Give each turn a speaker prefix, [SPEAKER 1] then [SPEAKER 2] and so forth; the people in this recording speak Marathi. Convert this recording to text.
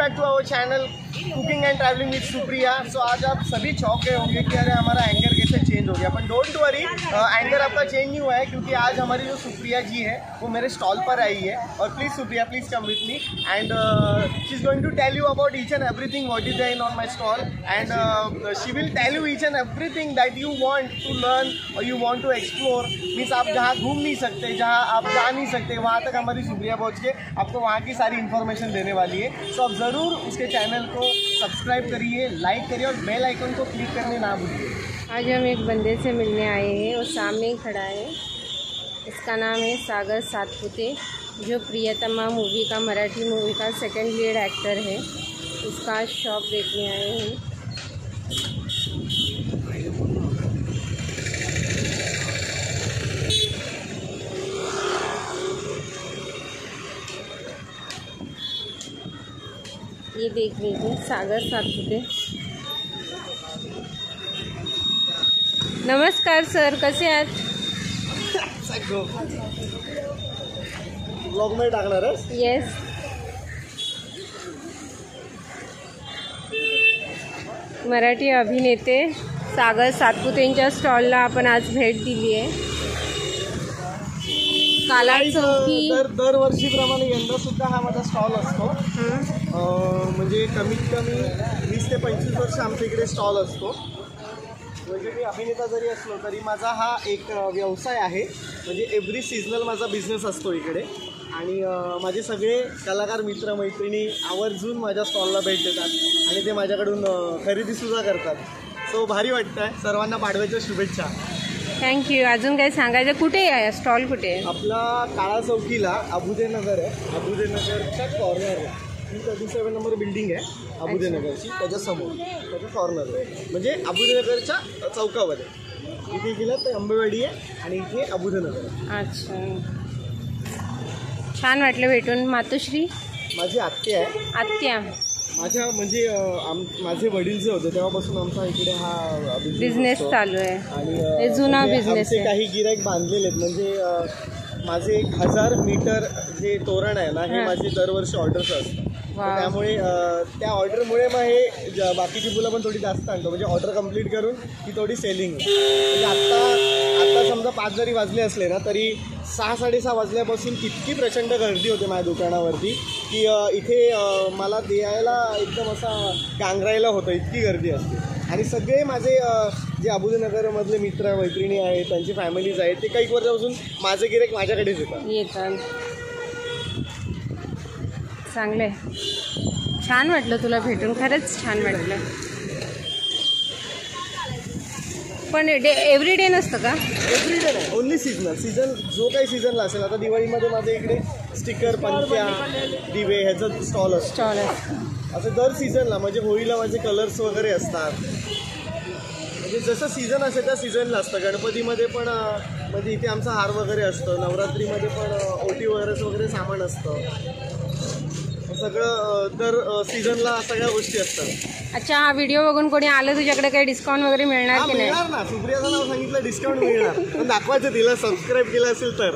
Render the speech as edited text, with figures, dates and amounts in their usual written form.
[SPEAKER 1] Back to our channel cooking and travelling with Supriya. So आज आप सभी चौंके होंगे कि अरे हमारा एंकर कैसे चेंज हो गया, पर डोंट वरी, एंकर आपका चेंज नहीं हुआ है क्योंकि आज हमारी जो सुप्रिया जी है वो मेरे स्टॉल पर आई है। और please Supriya, please come with me and she is going to tell you about each and everything what is there on my stall and she will tell you each and everything that you want to learn और you want to explore. Means आप जहाँ घूम नहीं सकते, जहाँ आप जा नहीं सकते, वहाँ तक हमारी सुप्रिया पहुँच के आपको वहाँ की सारी इन्फॉर्मेशन देने वाली है। सो आप ज़रूर उसके चैनल को सब्सक्राइब करिए, लाइक करिए और बेल आइकन को क्लिक करने ना भूलिए।
[SPEAKER 2] आज हम एक बंदे से मिलने आए हैं और सामने ही खड़ा है। इसका नाम है सागर सातपुते, जो प्रियतमा मूवी का, मराठी मूवी का सेकंड लीड एक्टर है। उसका शॉप देखने आए हैं। ये देख लीजिए, सागर सातपुते। नमस्कार सर, कसे आहात?
[SPEAKER 1] ब्लॉग मध्ये टाकणार आहेस?
[SPEAKER 2] येस। मराठी अभिनेते सागर सातपुतेंच्या स्टॉलला आपण आज भेट दिली आहे। काला चौकी
[SPEAKER 1] दरवर्षीप्रमाणे यंदा सुद्धा हा माझा स्टॉल असतो। म्हणजे कमीत कमी 20 ते 25 वर्ष आमच्या इकडे स्टॉल असतो। म्हणजे मी अभिनेता जरी असलो तरी माझा हा एक व्यवसाय आहे। म्हणजे एव्हरी सीझनल माझा बिझनेस असतो इकडे आणि माझे सगळे कलाकार मित्र मैत्रिणी आवर्जून माझ्या स्टॉलला भेट देतात आणि ते माझ्याकडून खरेदीसुद्धा करतात। सो भारी वाटतं आहे। सर्वांना पाडव्याच्या शुभेच्छा।
[SPEAKER 2] थँक्यू। अजून काय सांगायचं? कुठे आहे स्टॉल? कुठे आहे
[SPEAKER 1] आपला? काळा चौकीला अबुदेनगर आहे। अबुदेनगरच्या कॉर्नरला 37 नंबर बिल्डिंग आहे अबुदेनगरची, त्याच्या समोर, त्याच्या कॉर्नर म्हणजे अबुदेनगरच्या चौकावर आहे। इथे गेलात तर अंबेवाडी आहे आणि इथे अबुदेनगर आहे।
[SPEAKER 2] अच्छा, छान वाटलं भेटून। मातोश्री
[SPEAKER 1] माझी आत्या आहे।
[SPEAKER 2] आत्या
[SPEAKER 1] माझ्या म्हणजे माझे वडील जे होते तेव्हापासून आमचा इकडे हा
[SPEAKER 2] बिझनेस चालू आहे आणि जुना बिझनेस आहे।
[SPEAKER 1] काही गिराईक बांधलेले आहेत। म्हणजे माझे 1000 मीटर जे तोरण आहे ना, हे माझे दरवर्षी ऑर्डर्स असतात। त्यामुळे त्या ऑर्डरमुळे मग हे बाकीची मुलं पण थोडी जास्त आणतो। म्हणजे ऑर्डर कंप्लीट करून ती थोडी सेलिंग होते। म्हणजे आता समजा 5 जरी वाजले असले ना तरी 6-6:30 वाजल्यापासून इतकी प्रचंड गर्दी होते माझ्या दुकानावरती की इथे मला द्यायला एकदम असा गांगरायला होतं, इतकी गर्दी असते। आणि सगळे माझे जे अबुदेनगरमधले मित्र मैत्रिणी आहेत, त्यांची फॅमिलीज आहेत, ते काही वर्षापासून माझे गिराईक माझ्याकडेच येतात।
[SPEAKER 2] चांगलं आहे, छान वाटलं तुला भेटून, खरंच छान वाटलं। पण एव्हरी डे नसतं का?
[SPEAKER 1] एव्हरी डे नाही, ओन्ली सीझनल। सीझन जो काही सीझनला असेल। आता दिवाळीमध्ये माझ्या इकडे स्टिकर, पंत्या, दिवे ह्याचं स्टॉल असतो। असं दर सीझनला, म्हणजे होळीला माझे कलर्स वगैरे असतात। म्हणजे जसं सीझन असेल त्या सीझनला असतं। गणपतीमध्ये पण म्हणजे इथे आमचा हार वगैरे असतं। नवरात्रीमध्ये पण ओटी वगैरे सामान असतं। सगळं दर सीझनला सगळ्या गोष्टी असतात।
[SPEAKER 2] अच्छा, हा व्हिडिओ बघून कोणी आलं तुझ्याकडे काही डिस्काउंट वगैरे मिळणार की नाही?
[SPEAKER 1] मिळणार ना, सुप्रियाचं नाव सांगितलं डिस्काउंट मिळणार, पण दाखवायचं तिला सबस्क्राईब केलं असेल तर।